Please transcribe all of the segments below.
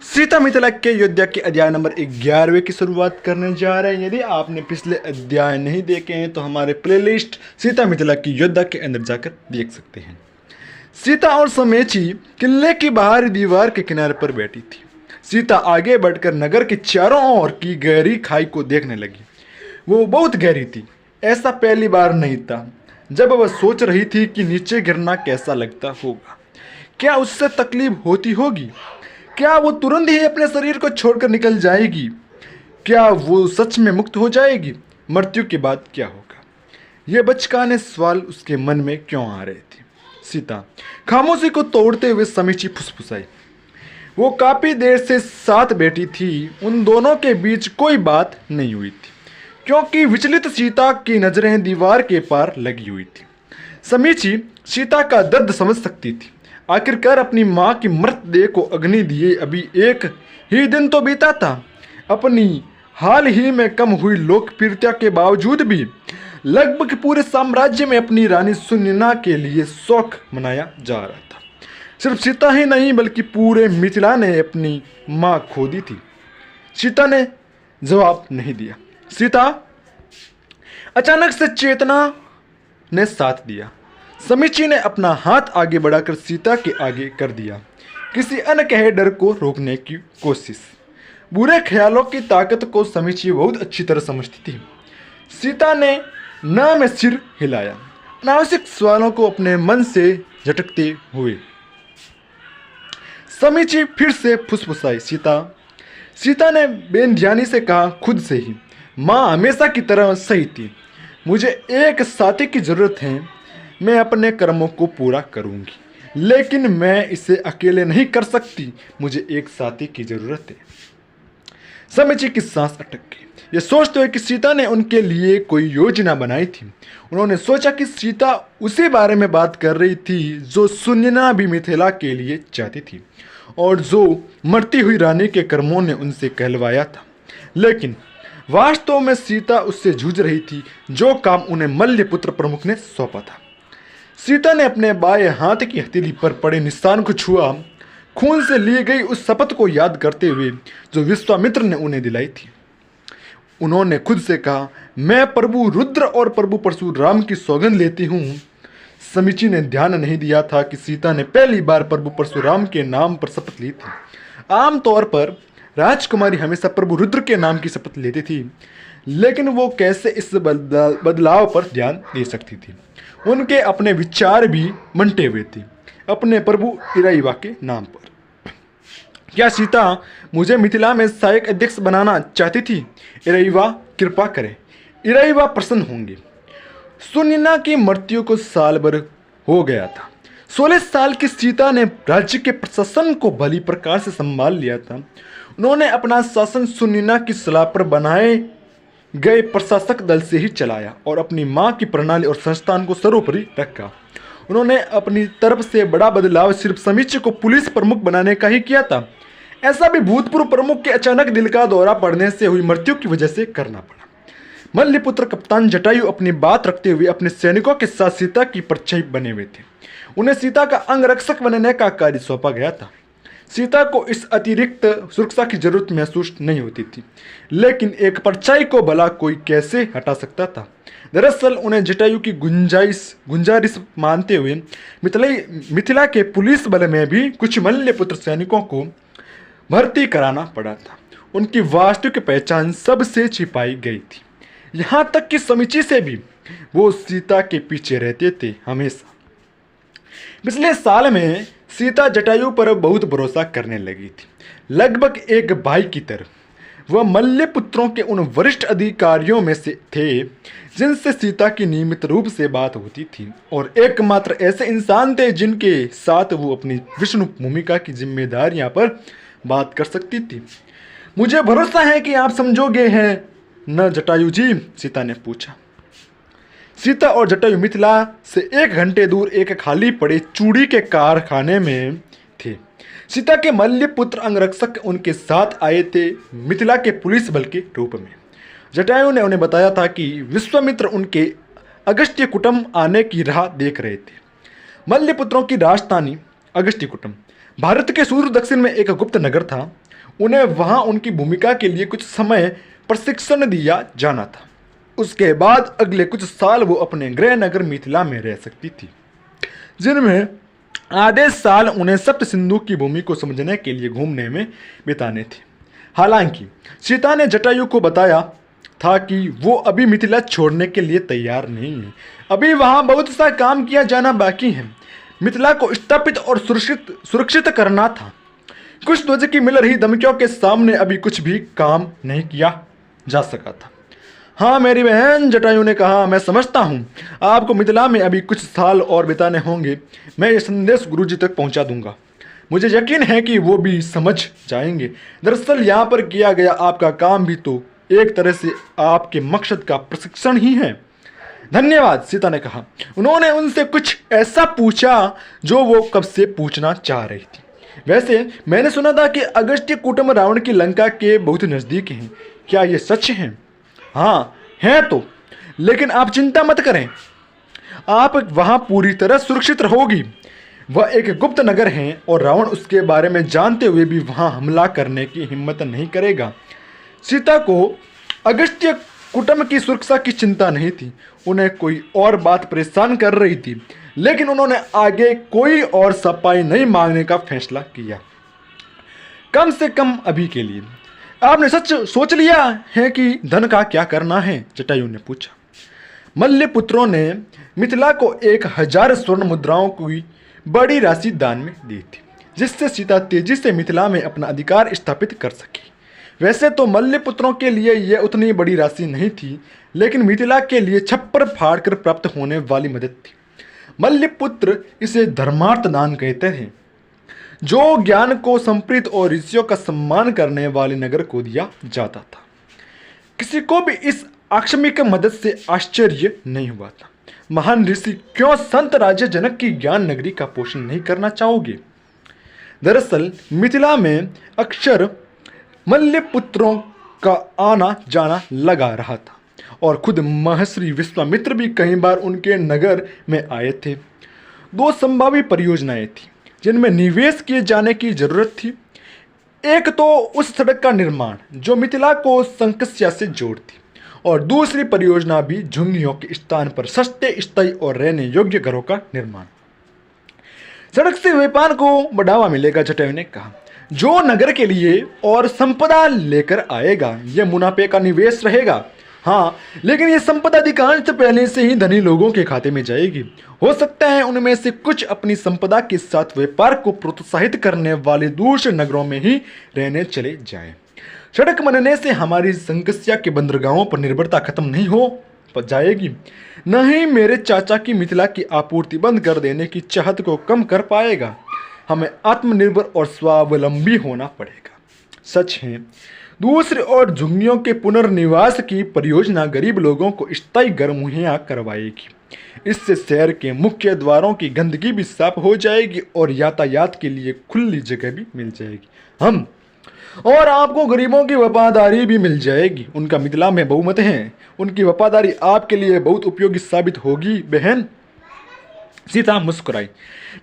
सीता मिथिला के योद्धा के अध्याय नंबर 11वें की शुरुआत करने जा रहे हैं। यदि आपने पिछले अध्याय नहीं देखे हैं तो हमारे प्लेलिस्ट सीता मिथिला की योद्धा के अंदर जाकर देख सकते हैं। सीता और समेची किले की बाहरी दीवार के किनारे पर बैठी थी। सीता आगे बढ़कर नगर के चारों ओर की गहरी खाई को देखने लगी। वो बहुत गहरी थी, ऐसा पहली बार नहीं था। जब वह सोच रही थी कि नीचे गिरना कैसा लगता होगा, क्या उससे तकलीफ होती होगी, क्या वो तुरंत ही अपने शरीर को छोड़कर निकल जाएगी, क्या वो सच में मुक्त हो जाएगी, मृत्यु के बाद क्या होगा। ये बचकाने सवाल उसके मन में क्यों आ रहे थे। सीता खामोशी को तोड़ते हुए समीची फुसफुसाई। वो काफी देर से साथ बैठी थी। उन दोनों के बीच कोई बात नहीं हुई थी क्योंकि विचलित सीता की नजरें दीवार के पार लगी हुई थी। समीची सीता का दर्द समझ सकती थी। आखिरकार अपनी माँ की मृतदेह को अग्नि दिए अभी एक ही दिन तो बीता था। अपनी हाल ही में कम हुई लोकप्रियता के बावजूद भी लगभग पूरे साम्राज्य में अपनी रानी सुनैना के लिए शोक मनाया जा रहा था। सिर्फ सीता ही नहीं बल्कि पूरे मिथिला ने अपनी माँ खो दी थी। सीता ने जवाब नहीं दिया। सीता अचानक से चेतना ने साथ दिया। समीची ने अपना हाथ आगे बढ़ाकर सीता के आगे कर दिया, किसी अनकहे डर को रोकने की कोशिश। बुरे ख्यालों की ताकत को समीची बहुत अच्छी तरह समझती थी। सीता ने ना में सिर हिलाया, अनावश्यक सवालों को अपने मन से झटकते हुए। समीची फिर से फुसफुसाई। सीता ने बेध्यानी से कहा, खुद से ही। माँ हमेशा की तरह सही थी। मुझे एक साथी की जरूरत है। मैं अपने कर्मों को पूरा करूंगी, लेकिन मैं इसे अकेले नहीं कर सकती। मुझे एक साथी की जरूरत है। समीची की सांस अटक गई। ये सोचते हुए कि सीता ने उनके लिए कोई योजना बनाई थी। उन्होंने सोचा कि सीता उसी बारे में बात कर रही थी जो सुनैना भी मिथिला के लिए चाहती थी और जो मरती हुई रानी के कर्मों ने उनसे कहलवाया था। लेकिन वास्तव में सीता उससे जूझ रही थी जो काम उन्हें मल्लपुत्र प्रमुख ने सौंपा था। सीता ने अपने बाएं हाथ की हथेली पर पड़े निशान को छुआ, खून से ली गई उस शपथ को याद करते हुए जो विश्वामित्र ने उन्हें दिलाई थी। उन्होंने खुद से कहा, मैं प्रभु रुद्र और प्रभु परशुराम की सौगंध लेती हूँ। समीची ने ध्यान नहीं दिया था कि सीता ने पहली बार प्रभु परशुराम के नाम पर शपथ ली थी। आमतौर पर राजकुमारी हमेशा प्रभु रुद्र के नाम की शपथ लेती थी, लेकिन वो कैसे इस बदलाव पर ध्यान दे सकती थी। उनके अपने विचार भी मंटे हुए थे अपने प्रभु इरैया के नाम पर। क्या सीता मुझे मिथिला में सहायक अध्यक्ष बनाना चाहती थी? इरैया कृपा करें, इरैया प्रसन्न होंगे। सुनैना की मृत्यु को साल भर हो गया था। 16 साल की सीता ने राज्य के प्रशासन को भली प्रकार से संभाल लिया था। उन्होंने अपना शासन सुनैना की सलाह पर बनाए गए प्रशासक दल से ही चलाया और अपनी माँ की प्रणाली और संस्थान को सर्वोपरि रखा। उन्होंने अपनी तरफ से बड़ा बदलाव सिर्फ समीची को पुलिस प्रमुख बनाने का ही किया था। ऐसा भी भूतपूर्व प्रमुख के अचानक दिल का दौरा पड़ने से हुई मृत्यु की वजह से करना पड़ा। मल्लपुत्र कप्तान जटायु अपनी बात रखते हुए अपने सैनिकों के साथ सीता की परछाई बने हुए थे। उन्हें सीता का अंगरक्षक बनने का कार्य सौंपा गया था। सीता को इस अतिरिक्त सुरक्षा की जरूरत महसूस नहीं होती थी, लेकिन एक परछाई को भला कोई कैसे हटा सकता था। दरअसल उन्हें जटायु की गुंजारिश मानते हुए मिथिला के पुलिस बल में भी कुछ मल्लपुत्र सैनिकों को भर्ती कराना पड़ा था। उनकी वास्तविक पहचान सबसे छिपाई गई थी, यहाँ तक कि समीची से भी। वो सीता के पीछे रहते थे हमेशा। पिछले साल में सीता जटायु पर बहुत भरोसा करने लगी थी, लगभग एक भाई की तरह। वह मल्लपुत्रों के उन वरिष्ठ अधिकारियों में से थे जिनसे सीता की नियमित रूप से बात होती थी और एकमात्र ऐसे इंसान थे जिनके साथ वो अपनी विष्णु भूमिका की जिम्मेदारियां पर बात कर सकती थी। मुझे भरोसा है कि आप समझोगे हैं न जटायु जी? सीता ने पूछा। सीता और जटायु मिथिला से 1 घंटे दूर एक खाली पड़े चूड़ी के कारखाने में थे। सीता के मल्लपुत्र अंगरक्षक उनके साथ आए थे मिथिला के पुलिस बल के रूप में। जटायु ने उन्हें बताया था कि विश्वामित्र उनके अगस्त्यकूटम आने की राह देख रहे थे। मल्लपुत्रों की राजधानी अगस्त्यकूटम भारत के सूर्य दक्षिण में एक गुप्त नगर था। उन्हें वहां उनकी भूमिका के लिए कुछ समय प्रशिक्षण दिया जाना था। उसके बाद अगले कुछ साल वो अपने गृह नगर मिथिला में रह सकती थी, जिनमें आधे साल उन्हें सप्त सिंधु की भूमि को समझने के लिए घूमने में बिताने थे। हालांकि सीता ने जटायु को बताया था कि वो अभी मिथिला छोड़ने के लिए तैयार नहीं है। अभी वहां बहुत सा काम किया जाना बाकी है। मिथिला को स्थापित और सुरक्षित करना था। कुछ ध्वज की मिल रही धमकियों के सामने अभी कुछ भी काम नहीं किया जा सका था। हाँ मेरी बहन, जटायु ने कहा, मैं समझता हूँ आपको मिथिला में अभी कुछ साल और बिताने होंगे। मैं ये संदेश गुरुजी तक पहुँचा दूंगा। मुझे यकीन है कि वो भी समझ जाएंगे। दरअसल यहाँ पर किया गया आपका काम भी तो एक तरह से आपके मकसद का प्रशिक्षण ही है। धन्यवाद, सीता ने कहा। उन्होंने उनसे कुछ ऐसा पूछा जो वो कब से पूछना चाह रही थी। वैसे मैंने सुना था कि अगस्त्य कूटम रावण की लंका के बहुत नज़दीक हैं। क्या ये सच है? हाँ है तो, लेकिन आप चिंता मत करें, आप वहां पूरी तरह सुरक्षित रहोगी। वह एक गुप्त नगर है और रावण उसके बारे में जानते हुए भी वहां हमला करने की हिम्मत नहीं करेगा। सीता को अगस्त्य कूटम की सुरक्षा की चिंता नहीं थी। उन्हें कोई और बात परेशान कर रही थी, लेकिन उन्होंने आगे कोई और सफाई नहीं मांगने का फैसला किया, कम से कम अभी के लिए। आपने सच सोच लिया है कि धन का क्या करना है? जटायु ने पूछा। मल्ल पुत्रों ने मिथिला को 1000 स्वर्ण मुद्राओं की बड़ी राशि दान में दी थी, जिससे सीता तेजी से मिथिला में अपना अधिकार स्थापित कर सकी। वैसे तो मल्ल पुत्रों के लिए यह उतनी बड़ी राशि नहीं थी, लेकिन मिथिला के लिए छप्पर फाड़ कर प्राप्त होने वाली मदद थी। मल्ल पुत्र इसे धर्मार्थ दान कहते हैं, जो ज्ञान को संप्रीत और ऋषियों का सम्मान करने वाले नगर को दिया जाता था। किसी को भी इस आकस्मिक मदद से आश्चर्य नहीं हुआ था। महान ऋषि क्यों संत राजा जनक की ज्ञान नगरी का पोषण नहीं करना चाहोगे? दरअसल मिथिला में अक्सर मल्ल पुत्रों का आना जाना लगा रहा था और खुद महर्षि विश्वामित्र भी कई बार उनके नगर में आए थे। 2 संभावित परियोजनाएं थी जिनमें निवेश किए जाने की जरूरत थी। एक तो उस सड़क का निर्माण जो मिथिला को संकस्या से जोड़ती, और दूसरी परियोजना भी झुंगियों के स्थान पर सस्ते, स्थायी और रहने योग्य घरों का निर्माण। सड़क से व्यापार को बढ़ावा मिलेगा, जटायु ने कहा। जो नगर के लिए और संपदा लेकर आएगा, यह मुनाफे का निवेश रहेगा। हाँ, लेकिन ये संपदा अधिकांश पहले से ही धनी लोगों के खाते में जाएगी। हो सकता है उनमें से कुछ अपनी संपदा के साथ व्यापार को प्रोत्साहित करने वाले दूसरे नगरों में ही रहने चले जाएं। सड़क बनने से हमारी संकस्या के बंदरगाहों पर निर्भरता खत्म नहीं हो जाएगी, न ही मेरे चाचा की मिथिला की आपूर्ति बंद कर देने की चाहत को कम कर पाएगा। हमें आत्मनिर्भर और स्वावलंबी होना पड़ेगा। सच है, दूसरी ओर झुंगियों के पुनर्निवास की परियोजना गरीब लोगों को स्थायी घर मुहैया करवाएगी। इससे शहर के मुख्य द्वारों की गंदगी भी साफ हो जाएगी और यातायात के लिए खुली जगह भी मिल जाएगी। हम और आपको गरीबों की वफादारी भी मिल जाएगी। उनका मिथिला में बहुमत है। उनकी वफादारी आपके लिए बहुत उपयोगी साबित होगी बहन। सीता मुस्कुराई।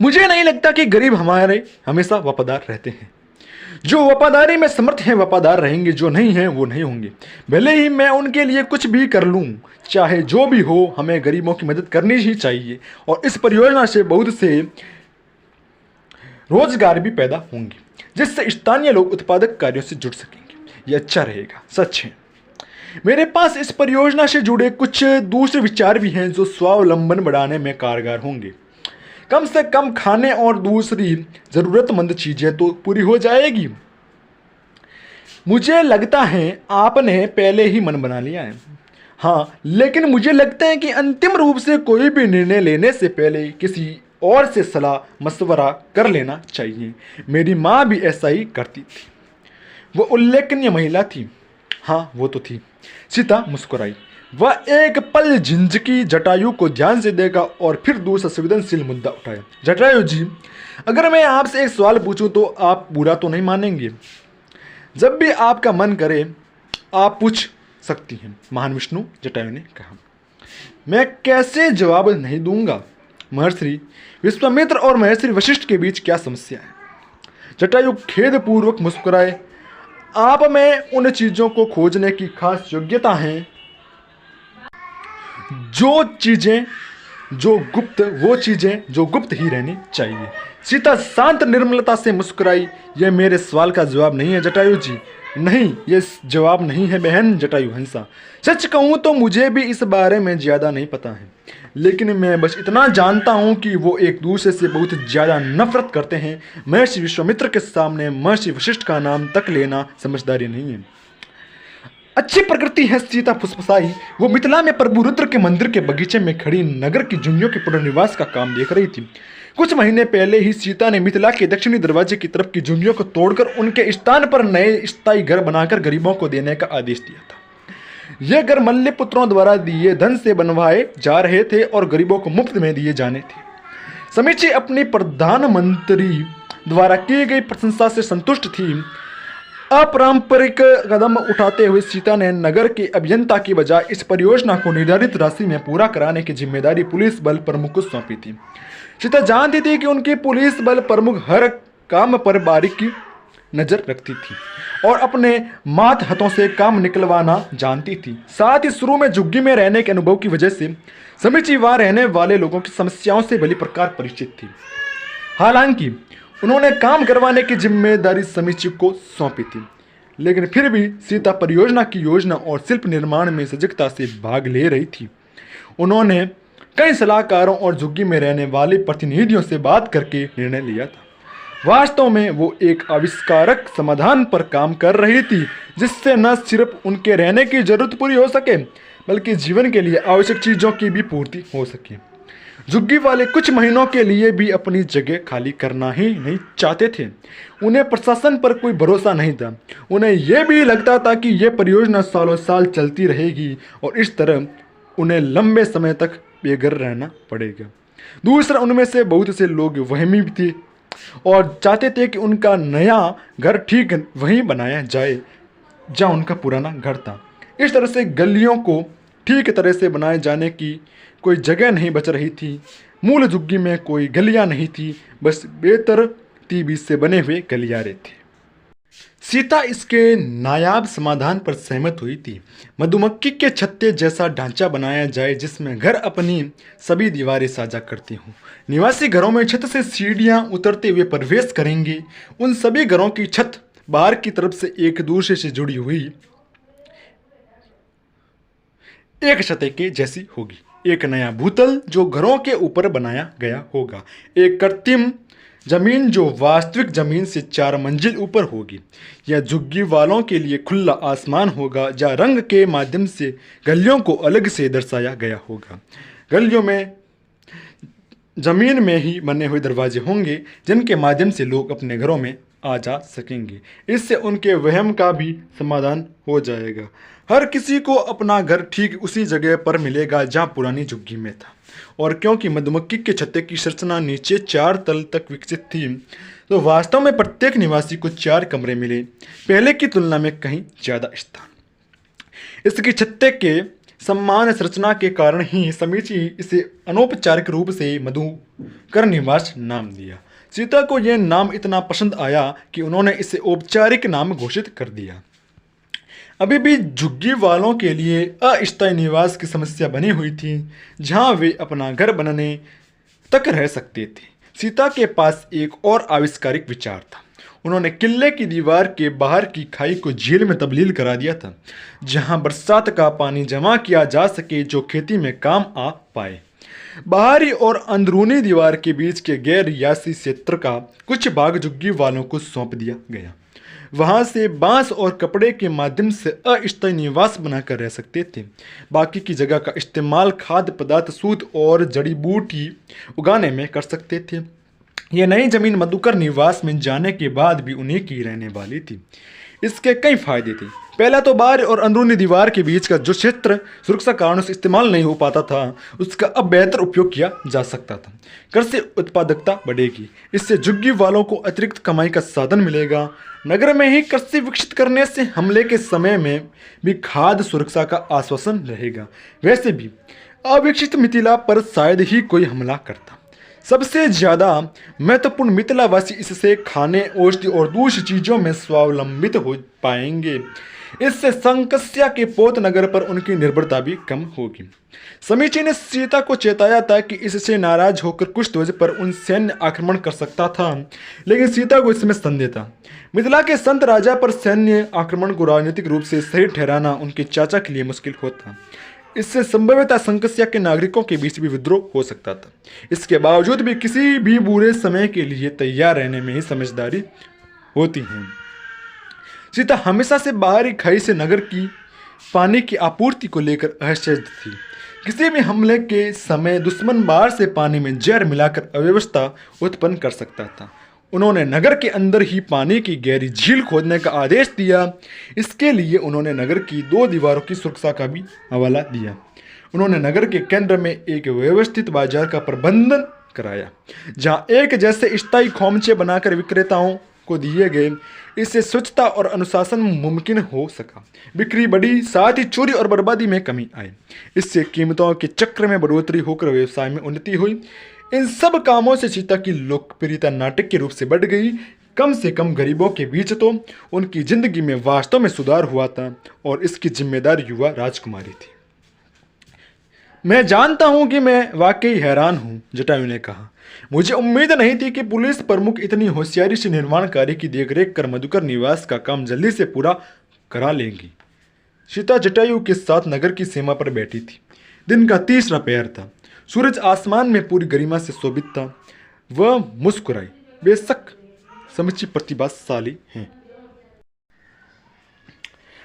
मुझे नहीं लगता कि गरीब हमारे हमेशा वफादार रहते हैं। जो वफादारी में समर्थ हैं वफादार रहेंगे, जो नहीं हैं वो नहीं होंगे। भले ही मैं उनके लिए कुछ भी कर लूं, चाहे जो भी हो, हमें गरीबों की मदद करनी ही चाहिए और इस परियोजना से बहुत से रोजगार भी पैदा होंगे, जिससे स्थानीय लोग उत्पादक कार्यों से जुड़ सकेंगे। ये अच्छा रहेगा। सच है, मेरे पास इस परियोजना से जुड़े कुछ दूसरे विचार भी हैं जो स्वावलंबन बढ़ाने में कारगर होंगे। कम से कम खाने और दूसरी जरूरतमंद चीजें तो पूरी हो जाएगी। मुझे लगता है आपने पहले ही मन बना लिया है। हाँ, लेकिन मुझे लगता है कि अंतिम रूप से कोई भी निर्णय लेने से पहले किसी और से सलाह मशवरा कर लेना चाहिए। मेरी माँ भी ऐसा ही करती थी। वो उल्लेखनीय महिला थी। हाँ, वो तो थी। सीता मुस्कुराई। वह एक पल झिंझकी, जटायु को ध्यान से देखा और फिर दूसरा संवेदनशील मुद्दा उठाया। जटायु जी, अगर मैं आपसे एक सवाल पूछूं तो आप बुरा तो नहीं मानेंगे? जब भी आपका मन करे आप पूछ सकती हैं, महान विष्णु, जटायु ने कहा। मैं कैसे जवाब नहीं दूंगा? महर्षि विश्वामित्र और महर्षि वशिष्ठ के बीच क्या समस्या है? जटायु खेदपूर्वक मुस्कुराए। आप में उन चीज़ों को खोजने की खास योग्यता है जो चीज़ें वो चीज़ें जो गुप्त ही रहनी चाहिए। सीता शांत निर्मलता से मुस्कुराई। यह मेरे सवाल का जवाब नहीं है जटायु जी, नहीं, ये जवाब नहीं है बहन जटायु हंसा। सच कहूँ तो मुझे भी इस बारे में ज़्यादा नहीं पता है, लेकिन मैं बस इतना जानता हूँ कि वो एक दूसरे से बहुत ज़्यादा नफरत करते हैं। महर्षि विश्वामित्र के सामने महर्षि वशिष्ठ का नाम तक लेना समझदारी नहीं है। अच्छी प्रकृति है, सीता फुसफुसाई। वो मिथिला में प्रभु रुद्र के मंदिर के बगीचे में खड़ी नगर की झुग्गियों के पुनर्निवास का काम देख रही थी। कुछ महीने पहले ही सीता ने मिथिला के दक्षिणी दरवाजे की तरफ की झुग्गियों को तोड़कर उनके स्थान पर नए स्थायी घर बनाकर गरीबों को देने का आदेश दिया था। ये घर मल्ल पुत्रों द्वारा दिए धन से बनवाए जा रहे थे और गरीबों को मुफ्त में दिए जाने थे। समीची अपनी प्रधानमंत्री द्वारा की गई प्रशंसा से संतुष्ट थी। अपारंपरिक कदम उठाते हुए सीता ने नगर के अभियंता की बजाय इस परियोजना को निर्धारित राशि में पूरा कराने की जिम्मेदारी पुलिस बल प्रमुख को सौंपी थी। सीता जानती थी कि उनकी पुलिस बल प्रमुख हर काम पर बारीकी नजर रखती थी और अपने मात हाथों से काम निकलवाना जानती थी। साथ ही शुरू में झुग्गी में रहने के अनुभव की वजह से समीची वहां रहने वाले लोगों की समस्याओं से भली प्रकार परिचित थी। हालांकि उन्होंने काम करवाने की जिम्मेदारी समीची को सौंपी थी, लेकिन फिर भी सीता परियोजना की योजना और शिल्प निर्माण में सजगता से भाग ले रही थी। उन्होंने कई सलाहकारों और झुग्गी में रहने वाले प्रतिनिधियों से बात करके निर्णय लिया था। वास्तव में वो एक आविष्कारक समाधान पर काम कर रही थी, जिससे न सिर्फ उनके रहने की जरूरत पूरी हो सके, बल्कि जीवन के लिए आवश्यक चीज़ों की भी पूर्ति हो सके। झुग्गी वाले कुछ महीनों के लिए भी अपनी जगह खाली करना ही नहीं चाहते थे। उन्हें प्रशासन पर कोई भरोसा नहीं था। उन्हें यह भी लगता था कि यह परियोजना सालों साल चलती रहेगी और इस तरह उन्हें लंबे समय तक बेघर रहना पड़ेगा। दूसरा, उनमें से बहुत से लोग वहमी भी थे और चाहते थे कि उनका नया घर ठीक वहीं बनाया जाए जहाँ उनका पुराना घर था। इस तरह से गलियों को ठीक तरह से बनाए जाने की कोई जगह नहीं बच रही थी। मूल झुग्गी में कोई गलियां नहीं थी, बस बेतरतीबी से बने हुए गलियारे थे। सीता इसके नायाब समाधान पर सहमत हुई थी। मधुमक्खी के छत्ते जैसा ढांचा बनाया जाए जिसमें घर अपनी सभी दीवारें साझा करती हों। निवासी घरों में छत से सीढ़ियां उतरते हुए प्रवेश करेंगे। उन सभी घरों की छत बाहर की तरफ से एक दूसरे से जुड़ी हुई एक छते के जैसी होगी। एक नया भूतल जो घरों के ऊपर बनाया गया होगा। एक कृत्रिम जमीन जो वास्तविक जमीन से 4 मंजिल ऊपर होगी। यह झुग्गी वालों के लिए खुला आसमान होगा जहाँ रंग के माध्यम से गलियों को अलग से दर्शाया गया होगा। गलियों में जमीन में ही बने हुए दरवाजे होंगे जिनके माध्यम से लोग अपने घरों में आ जा सकेंगे। इससे उनके वहम का भी समाधान हो जाएगा। हर किसी को अपना घर ठीक उसी जगह पर मिलेगा जहाँ पुरानी झुग्गी में था। और क्योंकि मधुमक्खी के छत्ते की संरचना नीचे 4 तल तक विकसित थी, तो वास्तव में प्रत्येक निवासी को 4 कमरे मिले, पहले की तुलना में कहीं ज़्यादा स्थान। इसकी छत्ते के समान संरचना के कारण ही समीची इसे अनौपचारिक रूप से मधुकर निवास नाम दिया। सीता को यह नाम इतना पसंद आया कि उन्होंने इसे औपचारिक नाम घोषित कर दिया। अभी भी झुग्गी वालों के लिए अस्थायी निवास की समस्या बनी हुई थी, जहां वे अपना घर बनने तक रह सकते थे। सीता के पास एक और आविष्कारिक विचार था। उन्होंने किले की दीवार के बाहर की खाई को झील में तब्दील करा दिया था, जहां बरसात का पानी जमा किया जा सके जो खेती में काम आ पाए। बाहरी और अंदरूनी दीवार के बीच के गैर रियासी क्षेत्र का कुछ भाग झुग्गी वालों को सौंप दिया गया। वहां से बांस और कपड़े के माध्यम से अस्थायी निवास बनाकर रह सकते थे। बाकी की जगह का इस्तेमाल खाद्य पदार्थ, सूत और जड़ी बूटी उगाने में कर सकते थे। यह नई जमीन मधुकर निवास में जाने के बाद भी उन्हीं की रहने वाली थी। इसके कई फायदे थे। पहला तो बाहर और अंदरूनी दीवार के बीच का जो क्षेत्र सुरक्षा कारणों से इस्तेमाल नहीं हो पाता था, उसका अब बेहतर उपयोग किया जा सकता था। कृषि उत्पादकता बढ़ेगी। इससे झुग्गी वालों को अतिरिक्त कमाई का साधन मिलेगा। नगर में ही कृषि विकसित करने से हमले के समय में भी खाद्य सुरक्षा का आश्वासन रहेगा। वैसे भी अविकसित मिथिला पर शायद ही कोई हमला करता। सबसे ज़्यादा महत्वपूर्ण मिथिलावासी इससे खाने, औषधि और दूसरी चीज़ों में स्वावलंबित हो पाएंगे। इससे संकस्या के पोत नगर पर उनकी निर्भरता भी कम होगी। समीची ने सीता को चेताया था कि इससे नाराज होकर कुशध्वज पर उन सैन्य आक्रमण कर सकता था, लेकिन सीता को इसमें संदेह था। मिथिला के संत राजा पर सैन्य आक्रमण को राजनीतिक रूप से सही ठहराना उनके चाचा के लिए मुश्किल होता। इससे संभवतः संकस्या के नागरिकों के बीच भी विद्रोह हो सकता था। इसके बावजूद भी किसी भी बुरे समय के लिए तैयार रहने में ही समझदारी होती है। सीता हमेशा से बाहरी खाई से नगर की पानी की आपूर्ति को लेकर असहज थी। किसी भी हमले के समय दुश्मन बाहर से पानी में जहर मिलाकर अव्यवस्था उत्पन्न कर सकता था। उन्होंने नगर के अंदर ही पानी की गहरी झील खोदने का आदेश दिया। इसके लिए उन्होंने नगर की 2 दीवारों की सुरक्षा का भी हवाला दिया। उन्होंने नगर के केंद्र में एक व्यवस्थित बाजार का प्रबंधन कराया, जहां एक जैसे स्थायी खोमचे बनाकर विक्रेताओं को दिए गए। इससे स्वच्छता और अनुशासन मुमकिन हो सका। बिक्री बढ़ी, साथ ही चोरी और बर्बादी में कमी आई। इससे कीमतों के चक्र में बढ़ोतरी होकर व्यवसाय में उन्नति हुई। इन सब कामों से सीता की लोकप्रियता नाटक के रूप से बढ़ गई। कम से कम गरीबों के बीच तो उनकी जिंदगी में वास्तव में सुधार हुआ था, और इसकी जिम्मेदार युवा राजकुमारी थी। मैं जानता हूं कि मैं वाकई हैरान हूं, जटायु ने कहा। मुझे उम्मीद नहीं थी कि पुलिस प्रमुख इतनी होशियारी से निर्माण कार्य की देखरेख कर मधुकर निवास का काम जल्दी से पूरा करा लेंगी। सीता जटायु के साथ नगर की सीमा पर बैठी थी। दिन का 3रा पहर था। सूरज आसमान में पूरी गरिमा से शोभित था। वह मुस्कुराई। बेशक समुची प्रतिभाशाली हैं।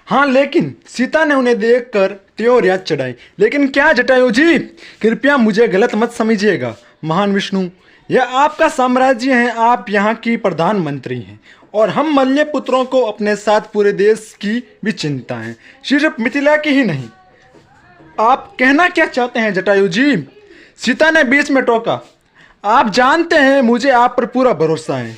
हाँ, लेकिन सीता ने उन्हें देखकर त्यों याद चढ़ाई। लेकिन क्या जटायु जी, कृपया मुझे गलत मत समझिएगा। महान विष्णु, यह आपका साम्राज्य है, आप यहाँ की प्रधानमंत्री हैं, और हम मल्य पुत्रों को अपने साथ पूरे देश की भी चिंता है, सिर्फ मिथिला की ही नहीं। आप कहना क्या चाहते हैं जटायु जी? सीता ने बीच में टोका। आप जानते हैं मुझे आप पर पूरा भरोसा है।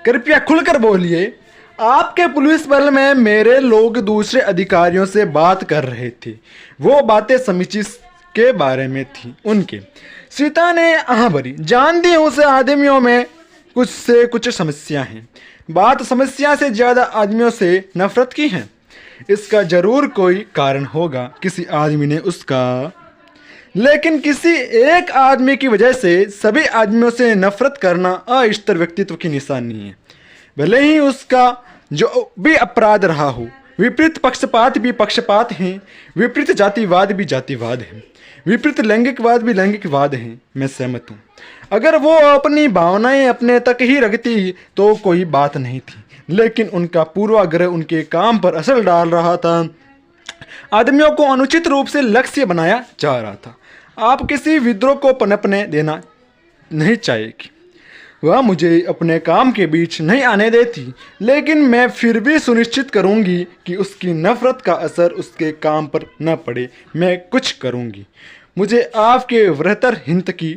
कृपया खुलकर बोलिए। आपके पुलिस बल में मेरे लोग दूसरे अधिकारियों से बात कर रहे थे। वो बातें समीची के बारे में थी उनके। सीता ने आह भरी। जानती हूँ उसे आदमियों में कुछ समस्या है। बात समस्या से ज़्यादा आदमियों से नफरत की है। इसका जरूर कोई कारण होगा। किसी आदमी ने उसका, लेकिन किसी एक आदमी की वजह से सभी आदमियों से नफरत करना अस्थिर व्यक्तित्व की निशानी है। भले ही उसका जो भी अपराध रहा हो। विपरीत पक्षपात भी पक्षपात हैं, विपरीत जातिवाद भी जातिवाद है, विपरीत लैंगिकवाद भी लैंगिकवाद है। मैं सहमत हूँ। अगर वो अपनी भावनाएं अपने तक ही रखती तो कोई बात नहीं थी, लेकिन उनका पूर्वाग्रह उनके काम पर असर डाल रहा था। आदमियों को अनुचित रूप से लक्ष्य बनाया जा रहा था। आप किसी विद्रोह को पनपने देना नहीं चाहेगी। वह मुझे अपने काम के बीच नहीं आने देती, लेकिन मैं फिर भी सुनिश्चित करूंगी कि उसकी नफरत का असर उसके काम पर न पड़े। मैं कुछ करूंगी। मुझे आपके बेहतर हित की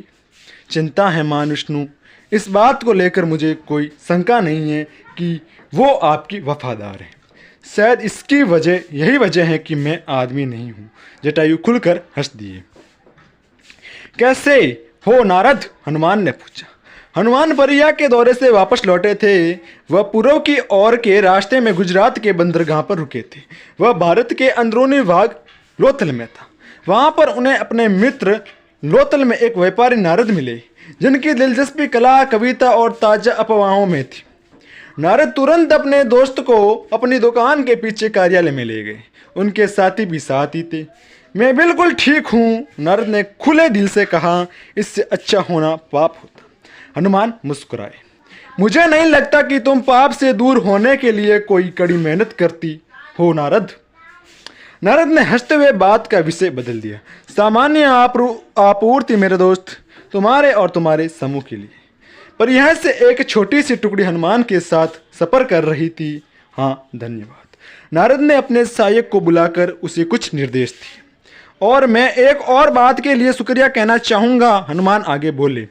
चिंता है महान विष्णु। इस बात को लेकर मुझे कोई शंका नहीं है कि वो आपकी वफादार है। शायद इसकी यही वजह है कि मैं आदमी नहीं हूँ। जटायु खुलकर हंस दिए। कैसे हो नारद? हनुमान ने पूछा। हनुमान परिया के दौरे से वापस लौटे थे। वह पूर्व की ओर के रास्ते में गुजरात के बंदरगाह पर रुके थे। वह भारत के अंदरूनी भाग लोथल में था। वहाँ पर उन्हें अपने मित्र लोथल में एक व्यापारी नारद मिले, जिनकी दिलचस्पी कला, कविता और ताजा अफवाहों में थी। नारद तुरंत अपने दोस्त को अपनी दुकान के पीछे कार्यालय में ले गए। उनके साथी भी साथ ही थे। मैं बिल्कुल ठीक हूँ, नारद ने खुले दिल से कहा। इससे अच्छा होना पाप होता। हनुमान मुस्कुराए। मुझे नहीं लगता कि तुम पाप से दूर होने के लिए कोई कड़ी मेहनत करती हो नारद। नारद ने हंसते हुए बात का विषय बदल दिया। सामान्य आपूर्ति मेरे दोस्त, तुम्हारे और तुम्हारे समूह के लिए। पर यहाँ से एक छोटी सी टुकड़ी हनुमान के साथ सफर कर रही थी। हाँ, धन्यवाद। नारद ने अपने सहायक को बुलाकर उसे कुछ निर्देश दिए। और मैं एक और बात के लिए शुक्रिया कहना चाहूँगा। हनुमान आगे बोले।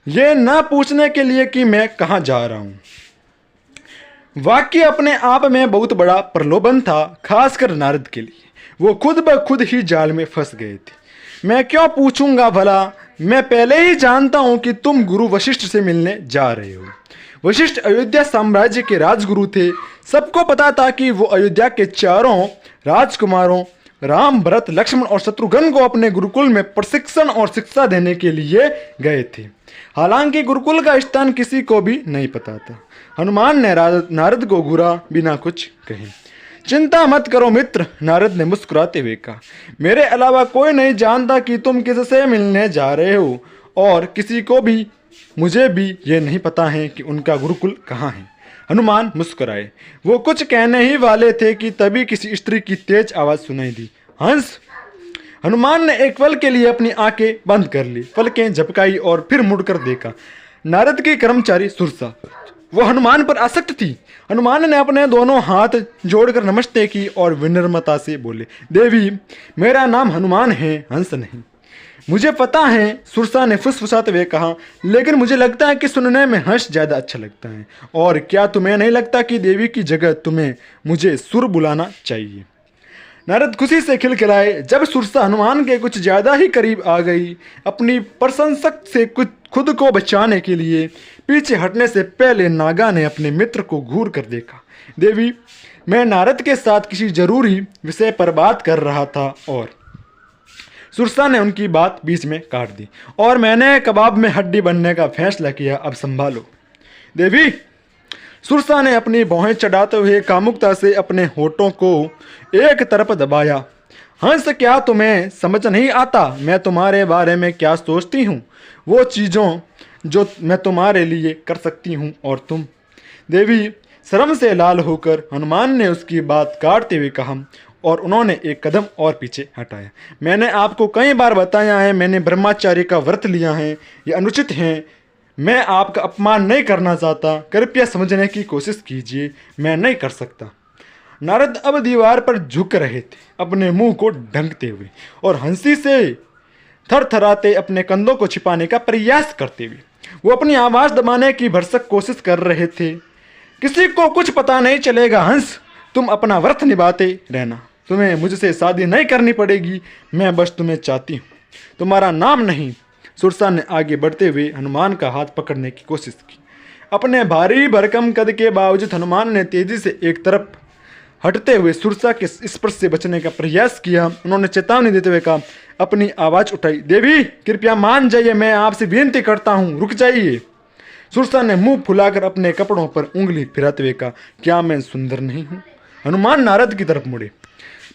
ये न पूछने के लिए कि मैं कहाँ जा रहा हूँ। वाक्य अपने आप में बहुत बड़ा प्रलोभन था, खासकर नारद के लिए। वो खुद ब खुद ही जाल में फंस गए थे। मैं क्यों पूछूंगा भला? मैं पहले ही जानता हूं कि तुम गुरु वशिष्ठ से मिलने जा रहे हो। वशिष्ठ अयोध्या साम्राज्य के राजगुरु थे। सबको पता था कि वो अयोध्या के चारों राजकुमारों राम, भरत, लक्ष्मण और शत्रुघ्न को अपने गुरुकुल में प्रशिक्षण और शिक्षा देने के लिए गए थे। हालांकि गुरुकुल का स्थान किसी को भी नहीं पता था। हनुमान ने नारद को घूरा बिना कुछ कहे। चिंता मत करो मित्र, नारद ने मुस्कुराते हुए कहा। मेरे अलावा कोई नहीं जानता कि तुम किससे मिलने जा रहे हो, और किसी को भी, मुझे भी ये नहीं पता है कि उनका गुरुकुल कहाँ है। हनुमान मुस्कुराए। वो कुछ कहने ही वाले थे कि तभी किसी स्त्री की तेज आवाज सुनाई दी। हंस। हनुमान ने एक पल के लिए अपनी आंखें बंद कर ली, पलकें झपकाई और फिर मुड़कर देखा। नारद की कर्मचारी सुरसा, वो हनुमान पर आसक्त थी। हनुमान ने अपने दोनों हाथ जोड़कर नमस्ते की और विनम्रता से बोले, देवी, मेरा नाम हनुमान है, हंस नहीं। मुझे पता है, सुरसा ने फुसफुसाते हुए कहा, लेकिन मुझे लगता है कि सुनने में हंस ज्यादा अच्छा लगता है। और क्या तुम्हें नहीं लगता कि देवी की जगह तुम्हें मुझे सुर बुलाना चाहिए? नारद खुशी से खिलखिलाए। जब सुरसा हनुमान के कुछ ज्यादा ही करीब आ गई, अपनी प्रशंसक से कुछ खुद को बचाने के लिए पीछे हटने से पहले नागा ने अपने मित्र को घूर कर देखा। देवी, मैं नारद के साथ किसी जरूरी विषय पर बात कर रहा था। और सुरसा ने उनकी बात बीच में काट दी। और मैंने कबाब में हड्डी बनने का फैसला किया, अब संभालो। देवी, सुरसा ने अपनी भौहें चढ़ाते हुए कामुकता से अपने होठों को एक तरफ दबाया। हंस, क्या तुम्हें समझ नहीं आता मैं तुम्हारे बारे में क्या सोचती हूँ? वो चीज़ों जो मैं तुम्हारे लिए कर सकती हूँ और तुम? देवी, शर्म से लाल होकर हनुमान ने उसकी बात काटते हुए कहा, और उन्होंने एक कदम और पीछे हटाया। मैंने आपको कई बार बताया है, मैंने ब्रह्मचार्य का व्रत लिया है, ये अनुचित है। मैं आपका अपमान नहीं करना चाहता, कृपया समझने की कोशिश कीजिए, मैं नहीं कर सकता। नारद अब दीवार पर झुक रहे थे, अपने मुंह को ढंकते हुए और हंसी से थरथराते अपने कंधों को छिपाने का प्रयास करते हुए। वो अपनी आवाज़ दबाने की भरसक कोशिश कर रहे थे। किसी को कुछ पता नहीं चलेगा हंस, तुम अपना व्रत निभाते रहना। तुम्हें मुझसे शादी नहीं करनी पड़ेगी, मैं बस तुम्हें चाहती हूँ, तुम्हारा नाम नहीं। सुरसा ने आगे बढ़ते हुए हनुमान का हाथ पकड़ने की कोशिश की। अपने भारी भरकम कद के बावजूद हनुमान ने तेजी से एक तरफ हटते हुए सुरसा के स्पर्श से बचने का प्रयास किया। उन्होंने चेतावनी देते हुए कहा, अपनी आवाज़ उठाई, देवी, कृपया मान जाइए, मैं आपसे विनती करता हूँ, रुक जाइए। सुरसा ने मुंह फुलाकर अपने कपड़ों पर उंगली फिराते हुए कहा, क्या मैं सुंदर नहीं हूँ? हनुमान नारद की तरफ मुड़े।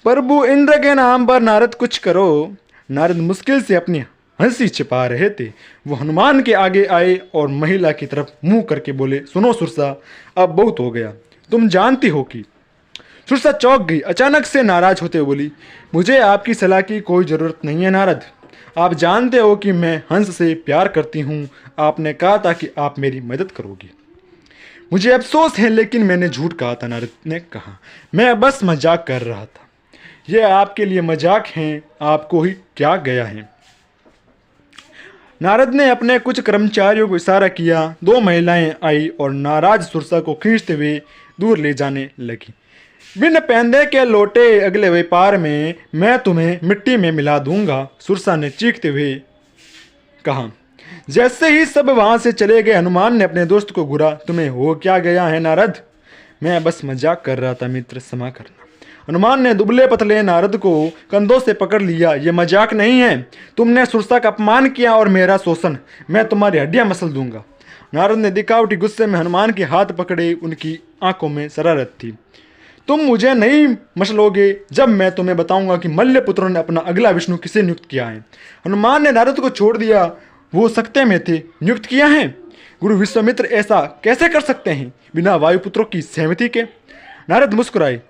प्रभु इंद्र के नाम पर नारद कुछ करो। नारद मुश्किल से अपनी हंसी छिपा रहे थे। वो हनुमान के आगे आए और महिला की तरफ मुंह करके बोले, सुनो सुरसा, अब बहुत हो गया। तुम जानती हो कि। सुरसा चौंक गई। अचानक से नाराज होते हुए बोली, मुझे आपकी सलाह की कोई ज़रूरत नहीं है नारद। आप जानते हो कि मैं हंस से प्यार करती हूँ। आपने कहा था कि आप मेरी मदद करोगी। मुझे अफसोस है, लेकिन मैंने झूठ कहा था, नारद ने कहा। मैं बस मजाक कर रहा था। यह आपके लिए मजाक है, आपको ही क्या गया है। नारद ने अपने कुछ कर्मचारियों को इशारा किया। दो महिलाएं आई और नाराज सुरसा को खींचते हुए दूर ले जाने लगी। बिन पैंदे के लौटे अगले व्यापार में मैं तुम्हें मिट्टी में मिला दूंगा, सुरसा ने चीखते हुए कहा। जैसे ही सब वहां से चले गए, हनुमान ने अपने दोस्त को घूरा। तुम्हें हो क्या गया है नारद? मैं बस मजाक कर रहा था मित्र, क्षमा करना। हनुमान ने दुबले पतले नारद को कंधों से पकड़ लिया। ये मजाक नहीं है। तुमने सुरसा का अपमान किया और मेरा शोषण, मैं तुम्हारी हड्डियां मसल दूंगा। नारद ने दिखावटी गुस्से में हनुमान के हाथ पकड़े। उनकी आंखों में शरारत थी। तुम मुझे नहीं मसलोगे जब मैं तुम्हें बताऊंगा कि मल्लपुत्र ने अपना अगला विष्णु किसे नियुक्त किया है। हनुमान ने नारद को छोड़ दिया। वो सकते में थे। नियुक्त किया है? गुरु विश्वामित्र ऐसा कैसे कर सकते हैं बिना वायुपुत्रों की सहमति के? नारद मुस्कुराए।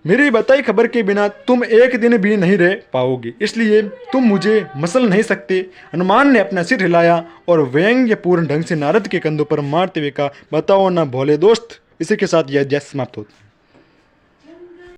मेरी बताई खबर के बिना तुम एक दिन भी नहीं रह पाओगे, इसलिए तुम मुझे मसल नहीं सकते। हनुमान ने अपना सिर हिलाया और व्यंग्यपूर्ण ढंग से नारद के कंधों पर मारते हुए कहा, बताओ ना भोले दोस्त। इसी के साथ यह अध्याय समाप्त होता है।